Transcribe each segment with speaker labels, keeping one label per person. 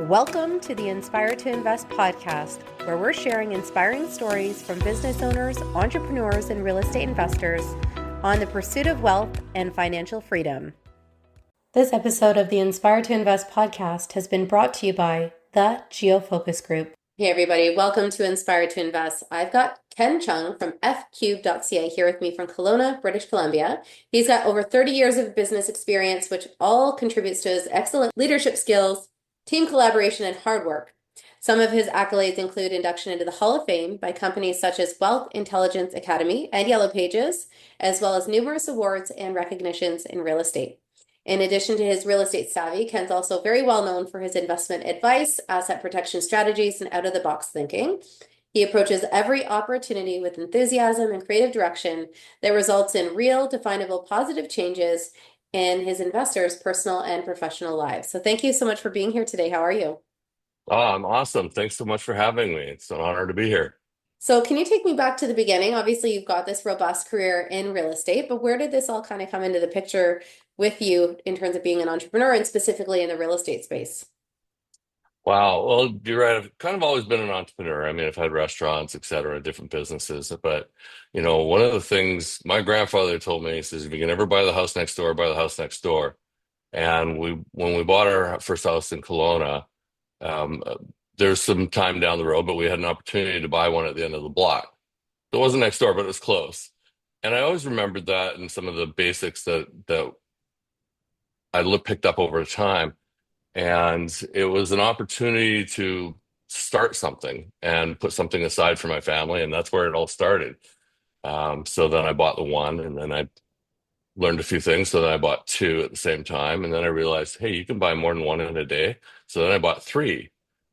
Speaker 1: Welcome to the Inspire to Invest podcast, where we're sharing inspiring stories from business owners, entrepreneurs, and real estate investors on the pursuit of wealth and financial freedom. This episode of the Inspire to Invest podcast has been brought to you by the GeoFocus Group. Hey everybody, welcome to Inspire to Invest. I've got Ken Chung from fcube.ca here with me from Kelowna, British Columbia. He's got over 30 years of business experience, which all contributes to his excellent leadership skills, team collaboration, and hard work. Some of his accolades include induction into the Hall of Fame by companies such as Wealth Intelligence Academy and Yellow Pages, as well as numerous awards and recognitions in real estate. In addition to his real estate savvy, Ken's also very well known for his investment advice, asset protection strategies, and out-of-the-box thinking. He approaches every opportunity with enthusiasm and creative direction that results in real, definable, positive changes in his investors' personal and professional lives. So thank you so much for being here today. How are you?
Speaker 2: Oh, I'm awesome. Thanks so much for having me. It's an honor to be here.
Speaker 1: So can you take me back to the beginning? Obviously, you've got this robust career in real estate, but where did this all kind of come into the picture with you in terms of being an entrepreneur and specifically in the real estate space?
Speaker 2: Wow. Well, you're right. I've kind of always been an entrepreneur. I mean, I've had restaurants, et cetera, different businesses. But, one of the things my grandfather told me, he says, if you can ever buy the house next door, buy the house next door. And when we bought our first house in Kelowna, um, there's some time down the road, but we had an opportunity to buy one at the end of the block. It wasn't next door, but it was close. And I always remembered that and some of the basics that picked up over time. And it was an opportunity to start something and put something aside for my family. And that's where it all started. So then I bought the one and then I learned a few things. So then I bought two at the same time. And then I realized, hey, you can buy more than one in a day. So then I bought three.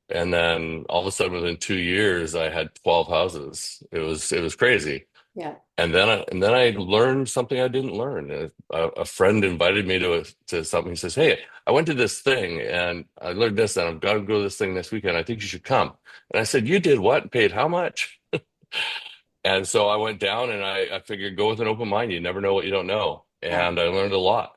Speaker 2: And then all of a sudden within 2 years, I had 12 houses. It was crazy.
Speaker 1: Yeah.
Speaker 2: And then I learned something I didn't learn. A friend invited me to something. He says, "Hey, I went to this thing and I learned this, and I've got to go to this thing this weekend. I think you should come." And I said, "You did what? Paid how much?" And so I went down and I figured go with an open mind. You never know what you don't know.
Speaker 1: Yeah.
Speaker 2: And I learned a lot.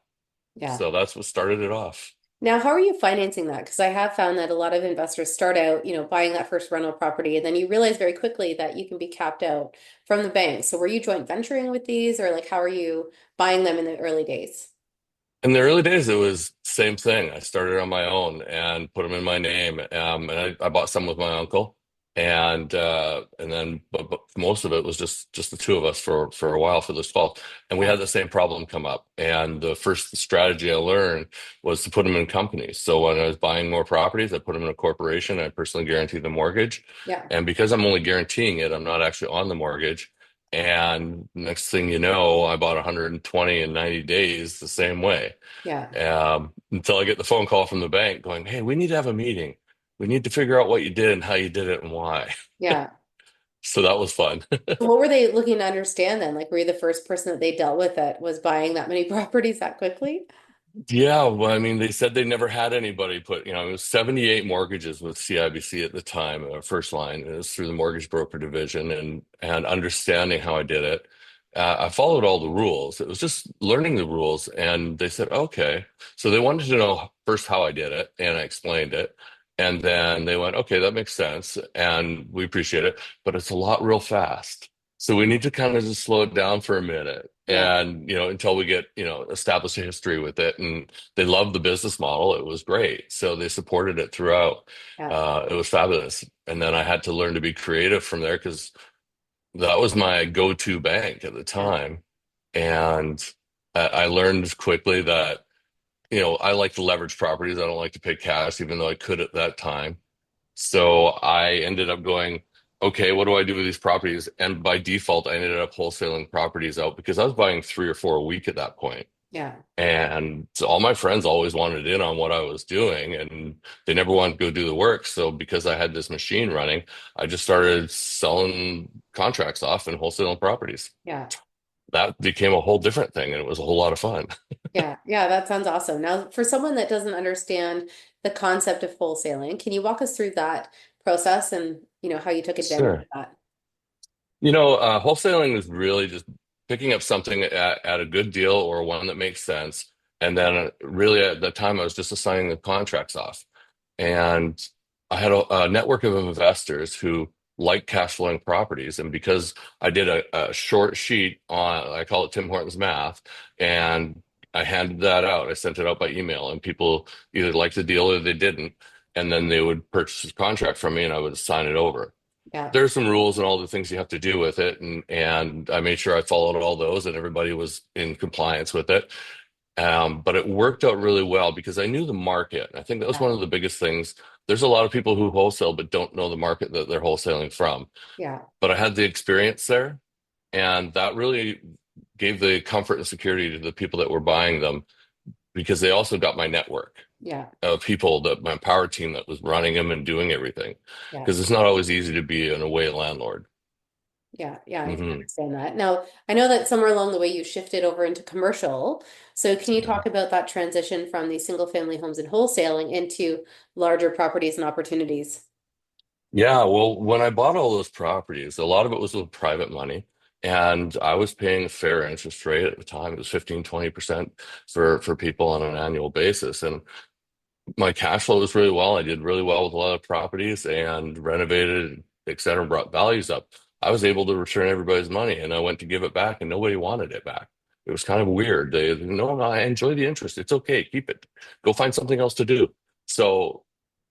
Speaker 1: Yeah.
Speaker 2: So that's what started it off.
Speaker 1: Now, how are you financing that? Because I have found that a lot of investors start out, buying that first rental property, and then you realize very quickly that you can be capped out from the bank. So were you joint venturing with these, or like how are you buying them in the early days?
Speaker 2: In the early days, it was same thing. I started on my own and put them in my name. And I bought some with my uncle, and then but most of it was just the two of us for a while for this fall. And we
Speaker 1: Yeah.
Speaker 2: had the same problem come up. And the first strategy I learned was to put them in companies. So when I was buying more properties, I put them in a corporation. I personally guaranteed the mortgage,
Speaker 1: Yeah.
Speaker 2: and because I'm only guaranteeing it, I'm not actually on the mortgage. And next thing you know, I bought 120 in 90 days the same way.
Speaker 1: Yeah.
Speaker 2: Until I get the phone call from the bank going, "Hey, we need to have a meeting. We need to figure out what you did and how you did it and why."
Speaker 1: Yeah.
Speaker 2: So that was fun.
Speaker 1: What were they looking to understand then? Like, were you the first person that they dealt with that was buying that many properties that quickly?
Speaker 2: Yeah, well, I mean, they said they never had anybody put, it was 78 mortgages with CIBC at the time, first line. It was through the mortgage broker division and understanding how I did it. I followed all the rules. It was just learning the rules. And they said, okay. So they wanted to know first how I did it, and I explained it. And then they went, okay, that makes sense. And we appreciate it, but it's a lot real fast. So we need to kind of just slow it down for a minute
Speaker 1: Yeah.
Speaker 2: and until we get establish a history with it. And they loved the business model. It was great, so they supported it throughout.
Speaker 1: Yeah.
Speaker 2: It was fabulous. And then I had to learn to be creative from there because that was my go-to bank at the
Speaker 1: Yeah.
Speaker 2: time. And I learned quickly that I like to leverage properties. I don't like to pay cash even though I could at that time. So I ended up going, okay, what do I do with these properties? And by default, I ended up wholesaling properties out because I was buying three or four a week at that point.
Speaker 1: Yeah.
Speaker 2: And so all my friends always wanted in on what I was doing, and they never wanted to go do the work. So because I had this machine running, I just started selling contracts off and wholesaling properties.
Speaker 1: Yeah.
Speaker 2: That became a whole different thing, and it was a whole lot of fun.
Speaker 1: Yeah. Yeah. That sounds awesome. Now, for someone that doesn't understand the concept of wholesaling, can you walk us through that process and, how you took advantage of
Speaker 2: Sure.
Speaker 1: that?
Speaker 2: Wholesaling is really just picking up something at a good deal or one that makes sense. And then really at the time, I was just assigning the contracts off. And I had a network of investors who like cash flowing properties. And because I did a short sheet on, I call it Tim Hortons math, and I handed that out. I sent it out by email, and people either liked the deal or they didn't. And then they would purchase a contract from me and I would sign it over.
Speaker 1: Yeah.
Speaker 2: There's some rules and all the things you have to do with it. And I made sure I followed all those and everybody was in compliance with it. But it worked out really well because I knew the market. I think that was
Speaker 1: Yeah.
Speaker 2: one of the biggest things. There's a lot of people who wholesale but don't know the market that they're wholesaling from.
Speaker 1: Yeah.
Speaker 2: But I had the experience there, and that really gave the comfort and security to the people that were buying them because they also got my network
Speaker 1: Yeah.
Speaker 2: of people that my power team that was running them and doing everything.
Speaker 1: Yeah.
Speaker 2: Because it's not always easy to be an away landlord.
Speaker 1: Yeah, yeah, I can
Speaker 2: Hmm.
Speaker 1: understand that. Now, I know that somewhere along the way you shifted over into commercial. So can you talk about that transition from these single family homes and wholesaling into larger properties and opportunities?
Speaker 2: Yeah, well, when I bought all those properties, a lot of it was with private money. And I was paying a fair interest rate at the time. It was 15, 20% for people on an annual basis. And my cash flow was really well. I did really well with a lot of properties and renovated, et cetera, brought values up. I was able to return everybody's money and I went to give it back and nobody wanted it back. It was kind of weird. No, I enjoy the interest. It's okay. Keep it. Go find something else to do. So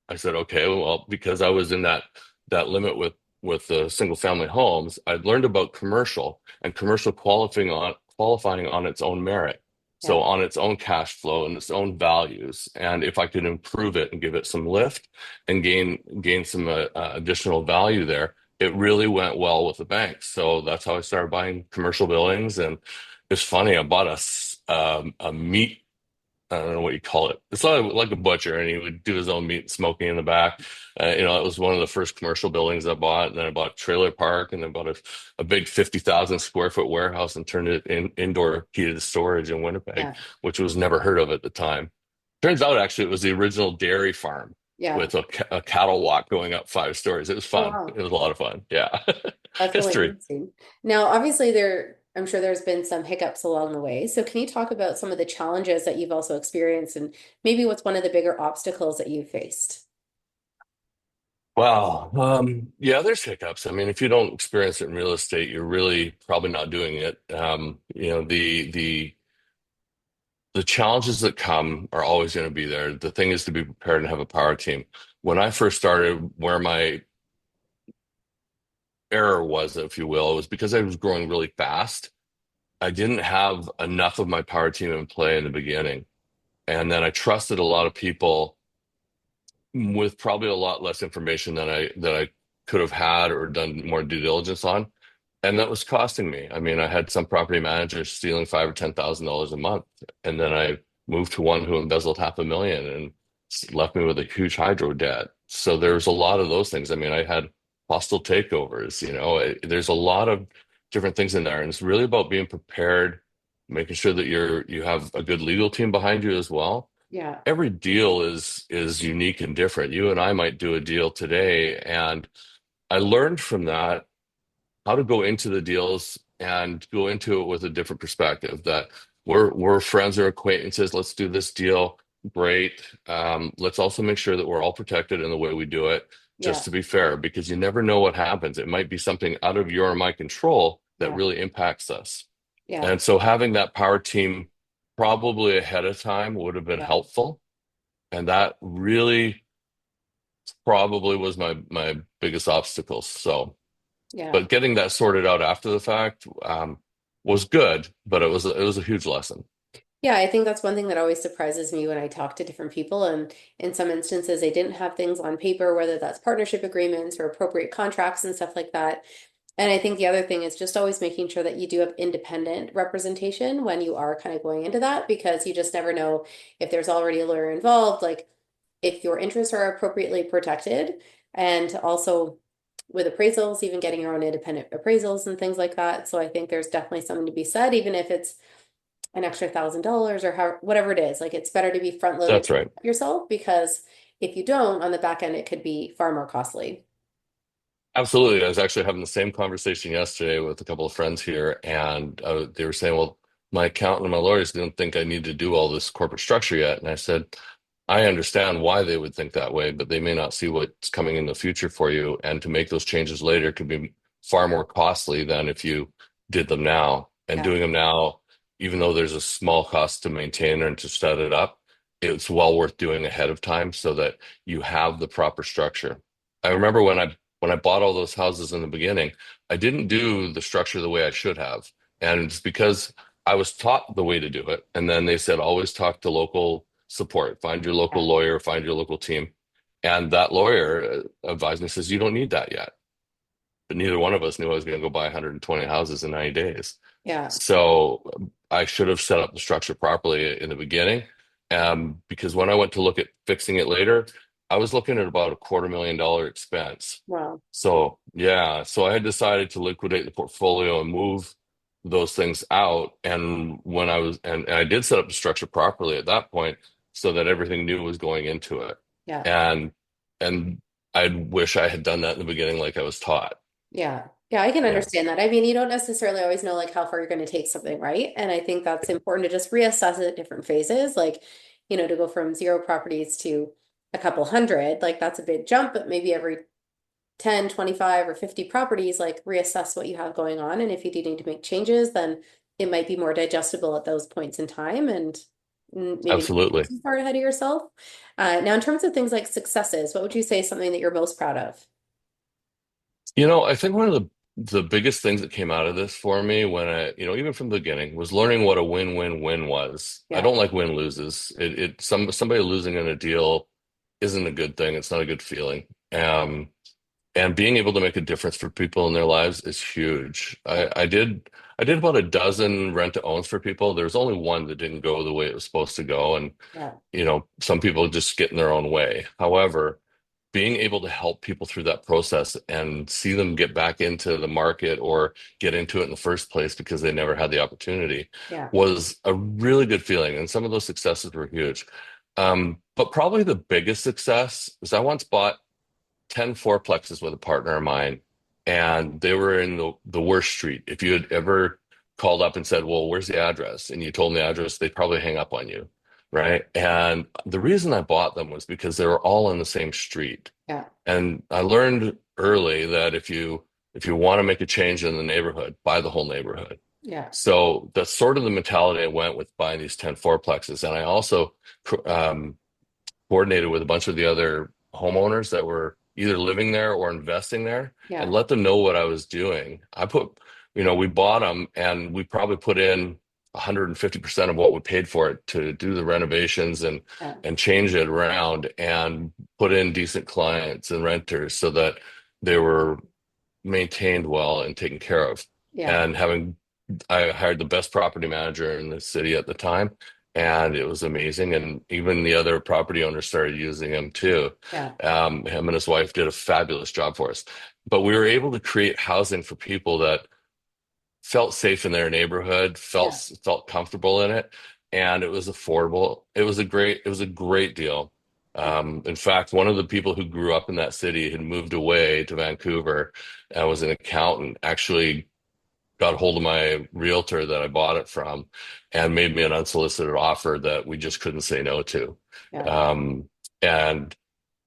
Speaker 2: I said, okay, well, because I was in that limit with the single family homes, I'd learned about commercial and commercial qualifying on its own merit. So
Speaker 1: Yeah,
Speaker 2: on its own cash flow and its own values. And if I could improve it and give it some lift and gain some additional value there, it really went well with the banks. So that's how I started buying commercial buildings. And it's funny, I bought a meat, I don't know what you call it. It's like a butcher, and he would do his own meat smoking in the back. It was one of the first commercial buildings I bought. And then I bought a trailer park, and then bought a big 50,000 square foot warehouse and turned it indoor heated storage in Winnipeg,
Speaker 1: yeah,
Speaker 2: which was never heard of at the time. Turns out, actually, it was the original dairy farm
Speaker 1: yeah.
Speaker 2: with a cattle walk going up 5 stories. It was
Speaker 1: Oh,
Speaker 2: fun. It
Speaker 1: wow.
Speaker 2: was a lot of fun. Yeah.
Speaker 1: That's really
Speaker 2: History.
Speaker 1: interesting. Now, obviously I'm sure there's been some hiccups along the way. So can you talk about some of the challenges that you've also experienced and maybe what's one of the bigger obstacles that you faced?
Speaker 2: Wow. Yeah, there's hiccups. I mean, if you don't experience it in real estate, you're really probably not doing it. The challenges that come are always going to be there. The thing is to be prepared and have a power team. When I first started, where my error was, if you will, it was because I was growing really fast. I didn't have enough of my power team in play in the beginning. And then I trusted a lot of people with probably a lot less information than I could have had or done more due diligence on. And that was costing me. I mean, I had some property managers stealing five or $10,000 a month, and then I moved to one who embezzled 500,000 and left me with a huge hydro debt. So there's a lot of those things. I mean, I had hostile takeovers. There's a lot of different things in there, and it's really about being prepared, making sure that you have a good legal team behind you as well.
Speaker 1: Yeah,
Speaker 2: Every deal is unique and different. You and I might do a deal today, and I learned from that how to go into the deals and go into it with a different perspective that we're friends or acquaintances. Let's do this deal. Great. Let's also make sure that we're all protected in the way we do it, just
Speaker 1: yeah,
Speaker 2: to be fair, because you never know what happens. It might be something out of your or my control that
Speaker 1: yeah,
Speaker 2: really impacts us.
Speaker 1: yeah,
Speaker 2: And so having that power team probably ahead of time would have been
Speaker 1: yeah,
Speaker 2: helpful. And that really probably was my biggest obstacle. So
Speaker 1: yeah.
Speaker 2: but getting that sorted out after the fact was good, but it was a huge lesson.
Speaker 1: Yeah, I think that's one thing that always surprises me when I talk to different people. And in some instances, they didn't have things on paper, whether that's partnership agreements or appropriate contracts and stuff like that. And I think the other thing is just always making sure that you do have independent representation when you are kind of going into that, because you just never know if there's already a lawyer involved, like if your interests are appropriately protected. And also with appraisals, even getting your own independent appraisals and things like that. So I think there's definitely something to be said, even if it's an extra $1,000 or how, whatever it is. Like it's better to be front loaded
Speaker 2: That's right.
Speaker 1: yourself because if you don't on the back end, it could be far more costly.
Speaker 2: Absolutely. I was actually having the same conversation yesterday with a couple of friends here, and they were saying, well, my accountant and my lawyers didn't think I needed to do all this corporate structure yet. And I said, I understand why they would think that way, but they may not see what's coming in the future for you. And to make those changes later could be far more costly than if you did them now. And
Speaker 1: Yeah.
Speaker 2: doing them now, even though there's a small cost to maintain and to set it up, it's well worth doing ahead of time so that you have the proper structure. I remember when I bought all those houses in the beginning, I didn't do the structure the way I should have. And it's because I was taught the way to do it. And then they said, always talk to local support, find your local
Speaker 1: Yeah.
Speaker 2: lawyer, find your local team. And that lawyer advised me, says, you don't need that yet. But neither one of us knew I was going to go buy 120 houses in 90 days.
Speaker 1: Yeah.
Speaker 2: So I should have set up the structure properly in the beginning. Because when I went to look at fixing it later, I was looking at about $250,000 expense.
Speaker 1: Wow.
Speaker 2: So yeah, so I had decided to liquidate the portfolio and move those things out. And when I was, and I did set up the structure properly at that point so that everything new was going into it.
Speaker 1: Yeah.
Speaker 2: And and I wish I had done that in the beginning like I was taught.
Speaker 1: Yeah. Yeah, I can
Speaker 2: Yeah,
Speaker 1: understand that. I mean, you don't necessarily always know like how far you're going to take something, right? And I think that's important to just reassess it at different phases. Like, to go from 0 properties to a couple hundred, like that's a big jump, but maybe every 10, 25, or 50 properties, like reassess what you have going on. And if you do need to make changes, then it might be more digestible at those points in time and maybe not get
Speaker 2: absolutely.
Speaker 1: too far ahead of yourself. Now, in terms of things like successes, what would you say is something that you're most proud of?
Speaker 2: I think one of the biggest things that came out of this for me when even from the beginning was learning what a win-win-win was. I
Speaker 1: Yeah.
Speaker 2: don't like win-loses. Somebody losing in a deal isn't a good thing. It's not a good feeling. And being able to make a difference for people in their lives is huge.
Speaker 1: Yeah.
Speaker 2: I did about a dozen rent to owns for people. There was only one that didn't go the way it was supposed to go, and
Speaker 1: Yeah.
Speaker 2: some people just get in their own way. However, being able to help people through that process and see them get back into the market or get into it in the first place because they never had the opportunity
Speaker 1: Yeah.
Speaker 2: was a really good feeling. And some of those successes were huge. But probably the biggest success is I once bought 10 fourplexes with a partner of mine, and they were in the worst street. If you had ever called up and said, well, where's the address? And you told them the address, they'd probably hang up on you. Right. And the reason I bought them was because they were all in the same street.
Speaker 1: Yeah.
Speaker 2: And I learned early that if you want to make a change in the neighborhood, buy the whole neighborhood.
Speaker 1: Yeah.
Speaker 2: So that's sort of the mentality I went with buying these 10 fourplexes. And I also um, coordinated with a bunch of the other homeowners that were either living there or investing there and
Speaker 1: Yeah.
Speaker 2: let them know what I was doing. We bought them and we probably put in 150% of what we paid for it to do the renovations and
Speaker 1: Yeah.
Speaker 2: and change it around and put in decent clients and renters so that they were maintained well and taken care of.
Speaker 1: Yeah.
Speaker 2: And I hired the best property manager in the city at the time, and it was amazing. And even the other property owners started using him too.
Speaker 1: Yeah.
Speaker 2: Him and his wife did a fabulous job for us. But we were able to create housing for people that felt safe in their neighborhood, felt
Speaker 1: Yeah.
Speaker 2: felt comfortable in it, and it was affordable. It was a great deal. In fact, one of the people who grew up in that city had moved away to Vancouver and was an accountant, actually got hold of my realtor that I bought it from and made me an unsolicited offer that we just couldn't say no to.
Speaker 1: Yeah.
Speaker 2: And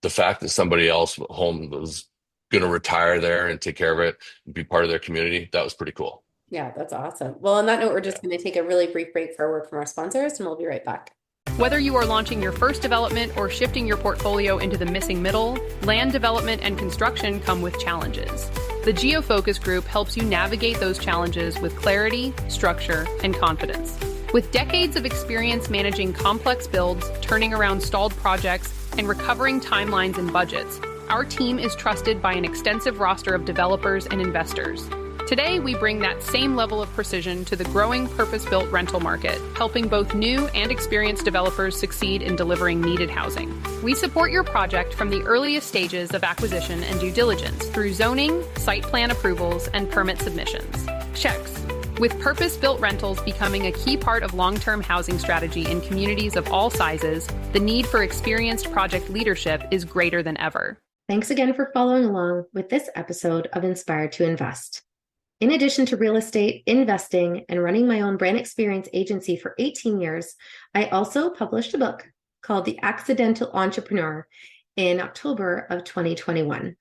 Speaker 2: the fact that somebody else home was going to retire there and take care of it and be part of their community, that was pretty cool.
Speaker 1: Yeah, that's awesome. Well, on that note, we're
Speaker 2: Yeah.
Speaker 1: just going to take a really brief break for a word from our sponsors, and we'll be right back.
Speaker 3: Whether you are launching your first development or shifting your portfolio into the missing middle, land development and construction come with challenges. The GeoFocus Group helps you navigate those challenges with clarity, structure, and confidence. With decades of experience managing complex builds, turning around stalled projects, and recovering timelines and budgets, our team is trusted by an extensive roster of developers and investors. Today, we bring that same level of precision to the growing purpose-built rental market, helping both new and experienced developers succeed in delivering needed housing. We support your project from the earliest stages of acquisition and due diligence through zoning, site plan approvals, and permit submissions. Checks. With purpose-built rentals becoming a key part of long-term housing strategy in communities of all sizes, the need for experienced project leadership is greater than ever.
Speaker 1: Thanks again for following along with this episode of Inspire to Invest. In addition to real estate, investing, and running my own brand experience agency for 18 years, I also published a book called The Accidental Entrepreneur in October of 2021.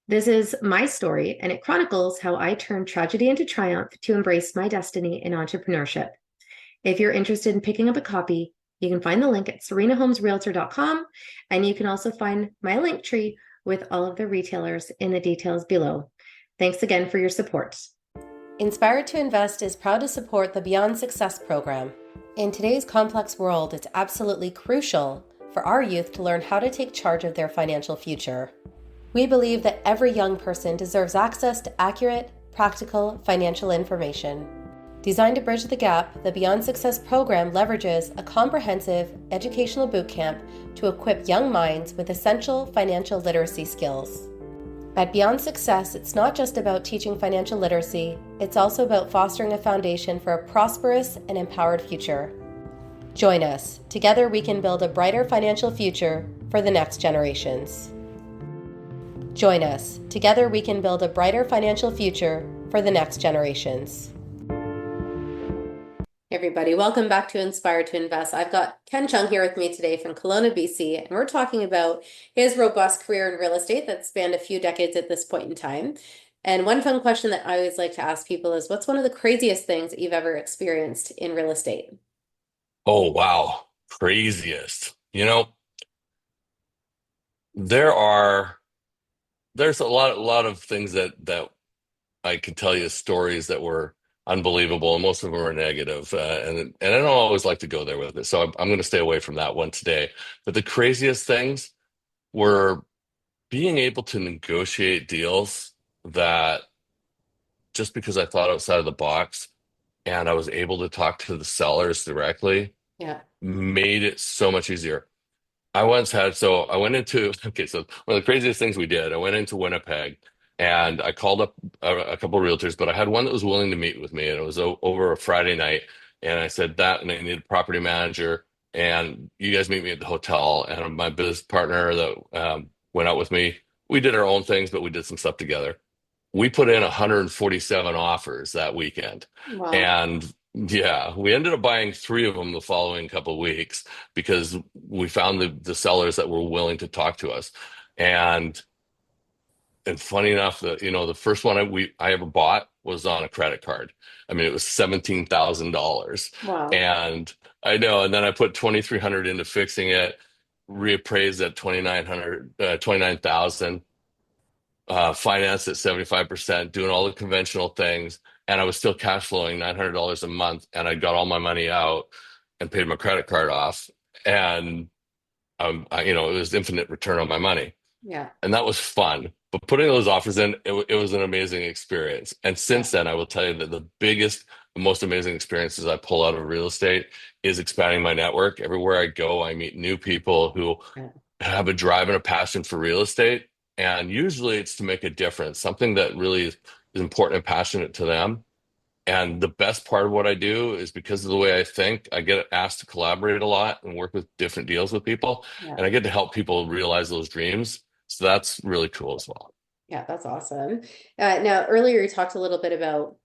Speaker 1: This is my story, and it chronicles how I turned tragedy into triumph to embrace my destiny in entrepreneurship. If you're interested in picking up a copy, you can find the link at serenahomesrealtor.com, and you can also find my link tree with all of the retailers in the details below. Thanks again for your support. Inspired to Invest is proud to support the Beyond Success program. In today's complex world, it's absolutely crucial for our youth to learn how to take charge of their financial future. We believe that every young person deserves access to accurate, practical financial information. Designed to bridge the gap, the Beyond Success program leverages a comprehensive educational bootcamp to equip young minds with essential financial literacy skills. At Beyond Success, it's not just about teaching financial literacy, it's also about fostering a foundation for a prosperous and empowered future. Join us. Together we can build a brighter financial future for the next generations. Join us. Together we can build a brighter financial future for the next generations. Hey everybody, welcome back to Inspired to Invest. I've got Ken Chung here with me today from Kelowna, BC, and we're talking about his robust career in real estate that spanned a few decades at this point in time. And one fun question that I always like to ask people is, what's one of the craziest things that you've ever experienced in real estate?
Speaker 2: Oh, wow. Craziest. There's a lot of things that I could tell you stories that were unbelievable, and most of them are negative. And I don't always like to go there with it. So I'm going to stay away from that one today. But the craziest things were being able to negotiate deals that just because I thought outside of the box and I was able to talk to the sellers directly
Speaker 1: Yeah.
Speaker 2: made it so much easier. I once had, so I went into, okay, so one of the craziest things we did, I went into Winnipeg and I called up a couple of realtors, but I had one that was willing to meet with me, and it was over a Friday night. And I said that, and I need a property manager, and you guys meet me at the hotel. And my business partner that went out with me, we did our own things, but we did some stuff together. We put in 147 offers that weekend.
Speaker 1: Wow.
Speaker 2: And yeah, we ended up buying three of them the following couple of weeks because we found the sellers that were willing to talk to us. And funny enough, the first one I ever bought was on a credit card. I mean, it was $17,000.
Speaker 1: Wow.
Speaker 2: And I know, and then I put 2,300 into fixing it, reappraised at 29,000, financed at 75%, doing all the conventional things, and I was still cash flowing $900 a month, and I got all my money out and paid my credit card off, and it was infinite return on my money.
Speaker 1: Yeah.
Speaker 2: And that was fun. But putting those offers in, it was an amazing experience. And since then, I will tell you that the biggest, most amazing experiences I pull out of real estate is expanding my network. Everywhere I go, I meet new people who have a drive and a passion for real estate. And usually it's to make a difference, something that really is important and passionate to them. And the best part of what I do is because of the way I think, I get asked to collaborate a lot and work with different deals with people.
Speaker 1: Yeah.
Speaker 2: And I get to help people realize those dreams. So that's really cool as well.
Speaker 1: Yeah, that's awesome. Now, earlier you talked a little bit about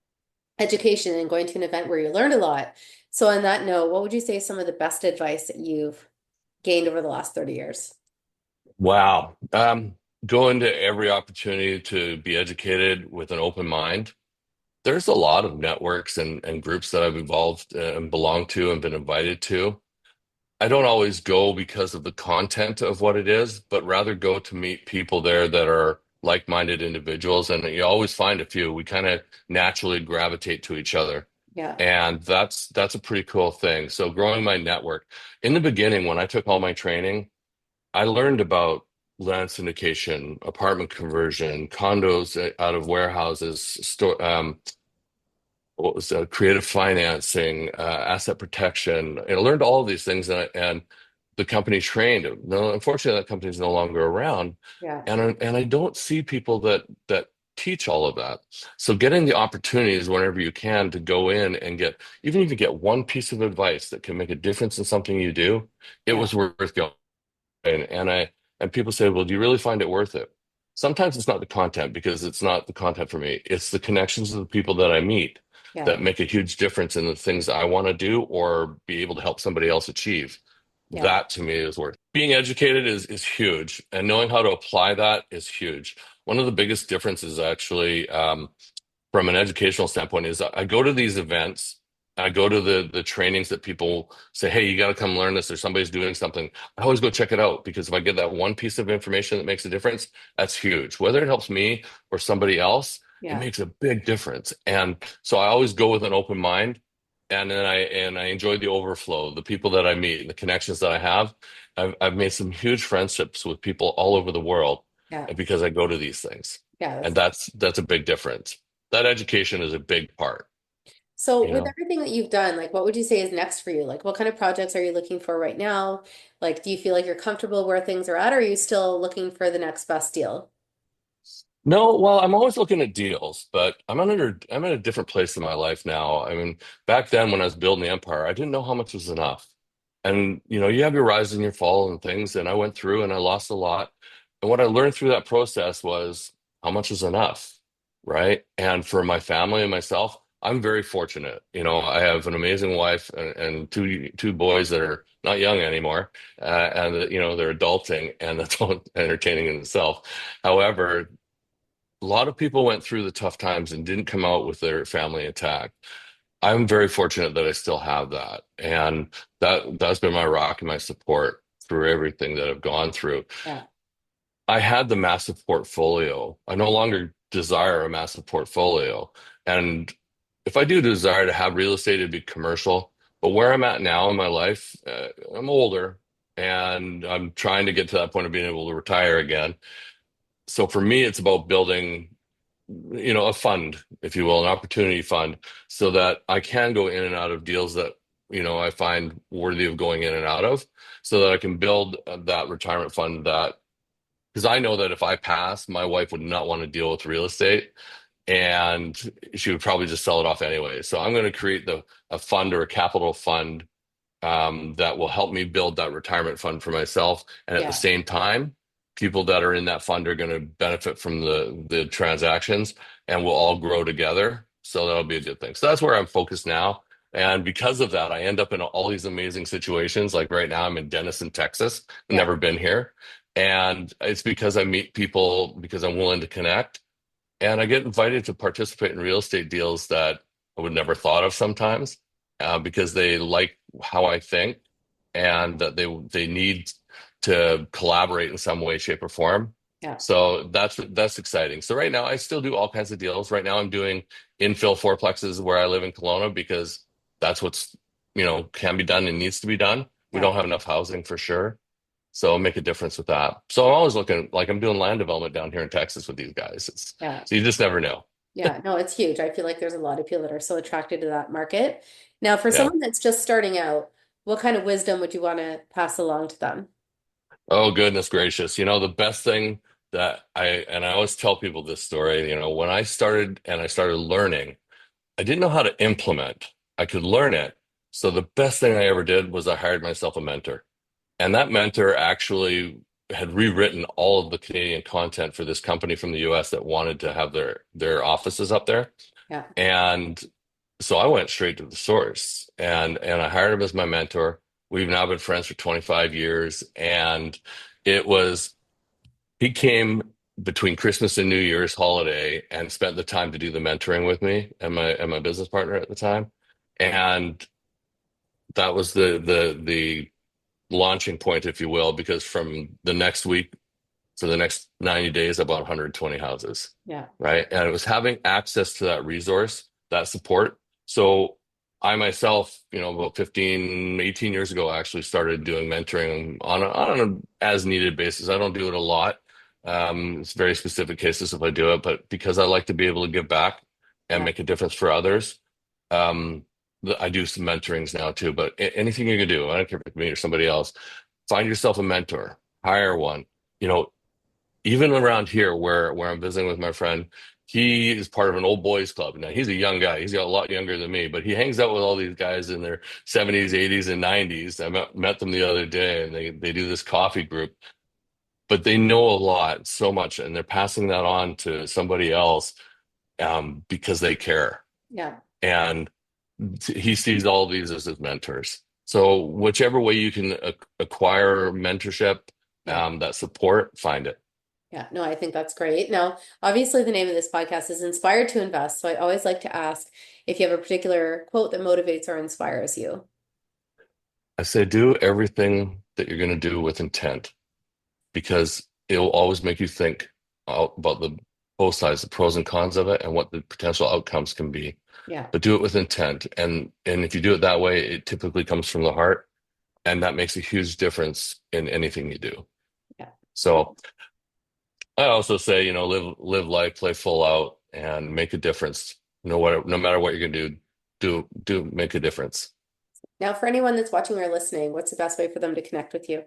Speaker 1: education and going to an event where you learned a lot. So on that note, what would you say is some of the best advice that you've gained over the last 30 years?
Speaker 2: Wow. Go into every opportunity to be educated with an open mind. There's a lot of networks and groups that I've involved and belonged to and been invited to. I don't always go because of the content of what it is, but rather go to meet people there that are like-minded individuals. And you always find a few. We kind of naturally gravitate to each other.
Speaker 1: Yeah.
Speaker 2: And that's a pretty cool thing. So growing my network. In the beginning, when I took all my training, I learned about land syndication, apartment conversion, condos out of warehouses, creative financing, asset protection. And I learned all of these things, and the company trained. No, unfortunately, that company is no longer around.
Speaker 1: Yeah.
Speaker 2: And I don't see people that teach all of that. So getting the opportunities whenever you can to go in and get, even if you get one piece of advice that can make a difference in something you do, it was worth going. And people say, well, do you really find it worth it? Sometimes it's not the content, because it's not the content for me. It's the connections of the people that I meet that make a huge difference in the things I want to do or be able to help somebody else achieve.
Speaker 1: Yeah.
Speaker 2: That to me is worth. Being educated is huge, and knowing how to apply that is huge. One of the biggest differences, actually, from an educational standpoint, is I go to these events. I go to the trainings that people say, "Hey, you got to come learn this," or somebody's doing something. I always go check it out, because if I get that one piece of information that makes a difference, that's huge. Whether it helps me or somebody else, it
Speaker 1: Yeah.
Speaker 2: makes a big difference. And so I always go with an open mind, and then I enjoy the overflow, the people that I meet, the connections that I have. I've made some huge friendships with people all over the world,
Speaker 1: Yeah.
Speaker 2: because I go to these things,
Speaker 1: Yeah.
Speaker 2: and that's a big difference. That education is a big part,
Speaker 1: So
Speaker 2: you
Speaker 1: with
Speaker 2: know?
Speaker 1: everything that you've done, like what would you say is next for you? Like what kind of projects are you looking for right now? Like, do you feel like you're comfortable where things are at, or are you still looking for the next best deal?
Speaker 2: No, well, I'm always looking at deals, but I'm in a different place in my life now. I mean, back then when I was building the empire, I didn't know how much was enough. And you have your rise and your fall and things, and I went through and I lost a lot. And what I learned through that process was how much is enough, right? And for my family and myself, I'm very fortunate. I have an amazing wife and two boys that are not young anymore, and they're adulting, and that's all entertaining in itself. However, a lot of people went through the tough times and didn't come out with their family intact. I'm very fortunate that I still have that. And that's been my rock and my support through everything that I've gone through.
Speaker 1: Yeah.
Speaker 2: I had the massive portfolio. I no longer desire a massive portfolio. And if I do desire to have real estate, it'd be commercial. But where I'm at now in my life, I'm older, and I'm trying to get to that point of being able to retire again. So for me, it's about building, a fund, if you will, an opportunity fund, so that I can go in and out of deals that, I find worthy of going in and out of, so that I can build that retirement fund, that, because I know that if I pass, my wife would not want to deal with real estate, and she would probably just sell it off anyway. So I'm going to create a fund, or a capital fund, that will help me build that retirement fund for myself. And at the
Speaker 1: Yeah.
Speaker 2: same time, people that are in that fund are going to benefit from the transactions, and we'll all grow together. So that'll be a good thing. So that's where I'm focused now. And because of that, I end up in all these amazing situations. Like right now, I'm in Denison, Texas. I've
Speaker 1: Yeah.
Speaker 2: never been here. And it's because I meet people, because I'm willing to connect. And I get invited to participate in real estate deals that I would never thought of sometimes, because they like how I think, and that they need to collaborate in some way, shape, or form.
Speaker 1: Yeah.
Speaker 2: So that's exciting. So right now I still do all kinds of deals. Right now I'm doing infill fourplexes where I live in Kelowna, because that's what's can be done and needs to be done. We
Speaker 1: Yeah.
Speaker 2: don't have enough housing for sure. So I'll make a difference with that. So I'm always looking, like I'm doing land development down here in Texas with these guys.
Speaker 1: Yeah.
Speaker 2: So you just never know.
Speaker 1: Yeah. No, it's huge. I feel like there's a lot of people that are so attracted to that market. Now, for
Speaker 2: Yeah.
Speaker 1: someone that's just starting out, what kind of wisdom would you want to pass along to them?
Speaker 2: Oh, goodness gracious. The best thing that and I always tell people this story, when I started and I started learning, I didn't know how to implement. I could learn it. So the best thing I ever did was I hired myself a mentor. And that mentor actually had rewritten all of the Canadian content for this company from the US that wanted to have their offices up there.
Speaker 1: Yeah.
Speaker 2: And so I went straight to the source, and I hired him as my mentor. We've now been friends for 25 years, and it was he came between Christmas and New Year's holiday and spent the time to do the mentoring with me and my business partner at the time. And that was the launching point, if you will, because from the next week for the next 90 days, I bought 120 houses,
Speaker 1: Yeah.
Speaker 2: right? And it was having access to that resource, that support. So I myself, about 15, 18 years ago, I actually started doing mentoring on an as needed basis. I don't do it a lot. It's very specific cases if I do it, but because I like to be able to give back and
Speaker 1: Yeah.
Speaker 2: make a difference for others, um, I do some mentorings now too. But anything you can do, I don't care if it's me or somebody else, find yourself a mentor, hire one. You know, Even around here where I'm visiting with my friend, he is part of an old boys club. Now he's a young guy. He's got a lot younger than me, but he hangs out with all these guys in their 70s, 80s, and 90s. I met them the other day, and they do this coffee group, but they know a lot, so much, and they're passing that on to somebody else, because they care.
Speaker 1: Yeah.
Speaker 2: And he sees all these as his mentors. So whichever way you can acquire mentorship,
Speaker 1: Yeah.
Speaker 2: that support, find it.
Speaker 1: Yeah, no, I think that's great. Now, obviously, the name of this podcast is Inspired to Invest. So I always like to ask if you have a particular quote that motivates or inspires you.
Speaker 2: I say do everything that you're going to do with intent, because it will always make you think about the both sides, the pros and cons of it, and what the potential outcomes can be.
Speaker 1: Yeah.
Speaker 2: But do it with intent, and if you do it that way, it typically comes from the heart, and that makes a huge difference in anything you do.
Speaker 1: Yeah.
Speaker 2: So I also say, live life, play full out, and make a difference. No matter what you're gonna do make a difference.
Speaker 1: Now, for anyone that's watching or listening, what's the best way for them to connect with you?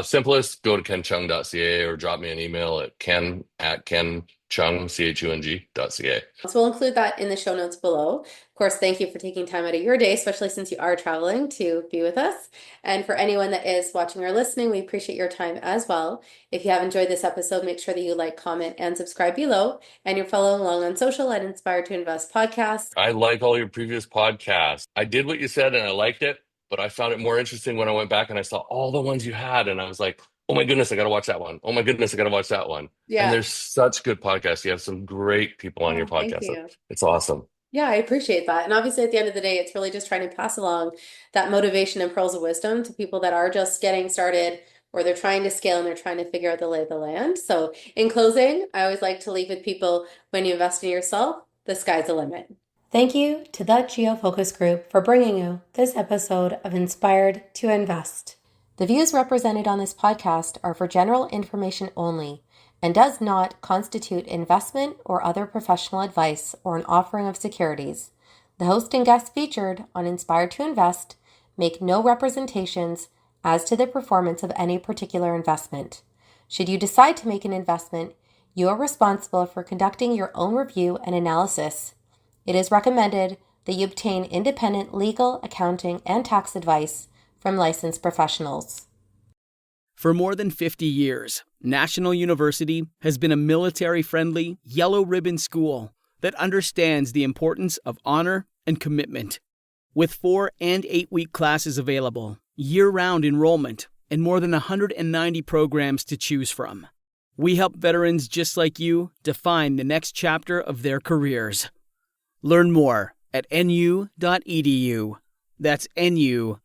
Speaker 2: Simplest, go to kenchung.ca or drop me an email at ken@kenchung, CHUNG.ca.
Speaker 1: So we'll include that in the show notes below. Of course, thank you for taking time out of your day, especially since you are traveling, to be with us. And for anyone that is watching or listening, we appreciate your time as well. If you have enjoyed this episode, make sure that you like, comment, and subscribe below. And you're following along on social at Inspired to Invest Podcast.
Speaker 2: I like all your previous podcasts. I did what you said and I liked it, but I found it more interesting when I went back and I saw all the ones you had, and I was like, oh my goodness, I got to watch that one. Oh my goodness, I got to watch that one. And
Speaker 1: Yeah.
Speaker 2: there's such good podcasts. You have some great people on your
Speaker 1: Thank
Speaker 2: podcast.
Speaker 1: you.
Speaker 2: It's awesome.
Speaker 1: Yeah, I appreciate that. And obviously, at the end of the day, it's really just trying to pass along that motivation and pearls of wisdom to people that are just getting started, or they're trying to scale and they're trying to figure out the lay of the land. So, in closing, I always like to leave with people, when you invest in yourself, the sky's the limit. Thank you to the Geo Focus Group for bringing you this episode of Inspired to Invest. The views represented on this podcast are for general information only and does not constitute investment or other professional advice or an offering of securities. The host and guests featured on Inspired to Invest make no representations as to the performance of any particular investment. Should you decide to make an investment, you are responsible for conducting your own review and analysis. It is recommended that you obtain independent legal, accounting, and tax advice from licensed professionals.
Speaker 4: For more than 50 years, National University has been a military-friendly, yellow-ribbon school that understands the importance of honor and commitment. With 4- and 8-week classes available, year-round enrollment, and more than 190 programs to choose from, we help veterans just like you define the next chapter of their careers. Learn more at nu.edu. That's nu.edu.